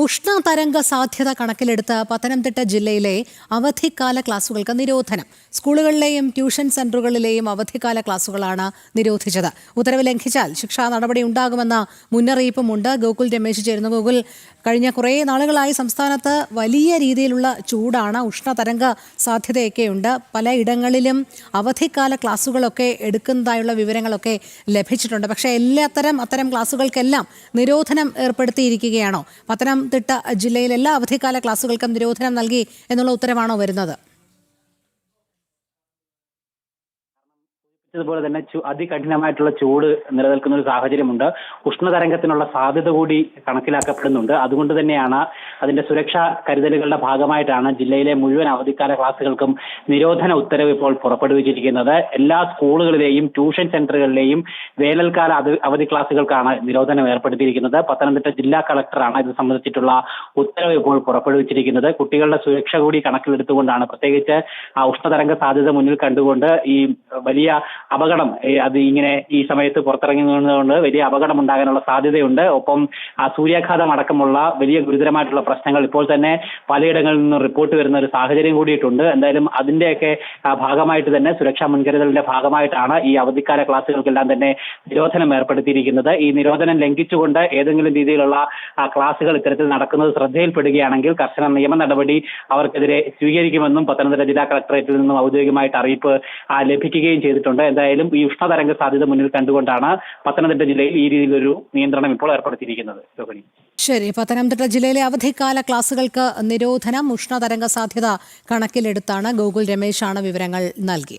ഉഷ്ണതരംഗ സാധ്യത കണക്കിലെടുത്ത് പത്തനംതിട്ട ജില്ലയിലെ അവധിക്കാല ക്ലാസുകൾക്ക് നിരോധനം. സ്കൂളുകളിലെയും ട്യൂഷൻ സെന്ററുകളിലെയും അവധിക്കാല ക്ലാസുകളാണ് നിരോധിച്ചത്. ഉത്തരവ് ലംഘിച്ചാൽ ശിക്ഷാ നടപടി ഉണ്ടാകുമെന്ന മുന്നറിയിപ്പുമുണ്ട്. ഗോകുൽ രമേശ് ചേരുന്നു. ഗോകുൽ, കഴിഞ്ഞ കുറേ നാളുകളായി സംസ്ഥാനത്ത് വലിയ രീതിയിലുള്ള ചൂടാണ്, ഉഷ്ണതരംഗ സാധ്യതയൊക്കെയുണ്ട്. പലയിടങ്ങളിലും അവധിക്കാല ക്ലാസുകളൊക്കെ എടുക്കുന്നതായുള്ള വിവരങ്ങളൊക്കെ ലഭിച്ചിട്ടുണ്ട്. പക്ഷേ അത്തരം ക്ലാസുകൾക്കെല്ലാം നിരോധനം ഏർപ്പെടുത്തിയിരിക്കുകയാണോ? പത്തനംതിട്ട ജില്ലയിൽ എല്ലാ അവധിക്കാല ക്ലാസുകൾക്കും നിരോധനം നൽകി എന്നുള്ള ഉത്തരവാണോ വരുന്നത്? അതുപോലെ തന്നെ അതികഠിനമായിട്ടുള്ള ചൂട് നിലനിൽക്കുന്ന ഒരു സാഹചര്യമുണ്ട്. ഉഷ്ണതരംഗത്തിനുള്ള സാധ്യത കൂടി കണക്കിലാക്കപ്പെടുന്നുണ്ട്. അതുകൊണ്ട് തന്നെയാണ് അതിന്റെ സുരക്ഷാ കരുതലുകളുടെ ഭാഗമായിട്ടാണ് ജില്ലയിലെ മുഴുവൻ അവധിക്കാല ക്ലാസുകൾക്കും നിരോധന ഉത്തരവ് ഇപ്പോൾ പുറപ്പെടുവിച്ചിരിക്കുന്നത്. എല്ലാ സ്കൂളുകളിലെയും ട്യൂഷൻ സെന്ററുകളിലെയും വേനൽക്കാല അവധി ക്ലാസുകൾക്കാണ് നിരോധനം ഏർപ്പെടുത്തിയിരിക്കുന്നത്. പത്തനംതിട്ട ജില്ലാ കളക്ടറാണ് ഇത് സംബന്ധിച്ചിട്ടുള്ള ഉത്തരവ് ഇപ്പോൾ പുറപ്പെടുവിച്ചിരിക്കുന്നത്. കുട്ടികളുടെ സുരക്ഷ കൂടി കണക്കിലെടുത്തുകൊണ്ടാണ്, പ്രത്യേകിച്ച് ഉഷ്ണതരംഗ സാധ്യത മുന്നിൽ കണ്ടുകൊണ്ട് ഈ വലിയ അപകടം അത് ഇങ്ങനെ ഈ സമയത്ത് പുറത്തിറങ്ങുന്നതുകൊണ്ട് വലിയ അപകടം ഉണ്ടാകാനുള്ള സാധ്യതയുണ്ട്. ഒപ്പം സൂര്യാഘാതം അടക്കമുള്ള വലിയ ഗുരുതരമായിട്ടുള്ള പ്രശ്നങ്ങൾ ഇപ്പോൾ തന്നെ പലയിടങ്ങളിൽ നിന്നും റിപ്പോർട്ട് വരുന്ന ഒരു സാഹചര്യം കൂടിയിട്ടുണ്ട്. എന്തായാലും അതിന്റെയൊക്കെ ഭാഗമായിട്ട് തന്നെ സുരക്ഷാ മുൻകരുതലിന്റെ ഭാഗമായിട്ടാണ് ഈ അവധിക്കാല ക്ലാസുകൾക്കെല്ലാം തന്നെ നിരോധനം ഏർപ്പെടുത്തിയിരിക്കുന്നത്. ഈ നിരോധനം ലംഘിച്ചുകൊണ്ട് ഏതെങ്കിലും രീതിയിലുള്ള ക്ലാസുകൾ ഇത്തരത്തിൽ നടക്കുന്നത് ശ്രദ്ധയിൽപ്പെടുകയാണെങ്കിൽ കർശന നിയമ നടപടി അവർക്കെതിരെ സ്വീകരിക്കുമെന്നും പത്തനംതിട്ട ജില്ലാ കളക്ടറേറ്റിൽ നിന്നും ഔദ്യോഗികമായിട്ട് അറിയിപ്പ് ലഭിക്കുകയും ചെയ്തിട്ടുണ്ട്. എന്തായാലും ഈ ഉഷ്ണതരംഗ സാധ്യത മുന്നിൽ കണ്ടുകൊണ്ടാണ് പത്തനംതിട്ട ജില്ലയിൽ ഈ രീതിയിലൊരു നിയന്ത്രണം ഇപ്പോൾ ഏർപ്പെടുത്തിയിരിക്കുന്നത്. ശരി, പത്തനംതിട്ട ജില്ലയിലെ അവധിക്കാല ക്ലാസുകൾക്ക് നിരോധനം ഉഷ്ണതരംഗ സാധ്യത കണക്കിലെടുത്താണ്. ഗോകുൽ രമേശാണ് വിവരങ്ങൾ നൽകിയത്.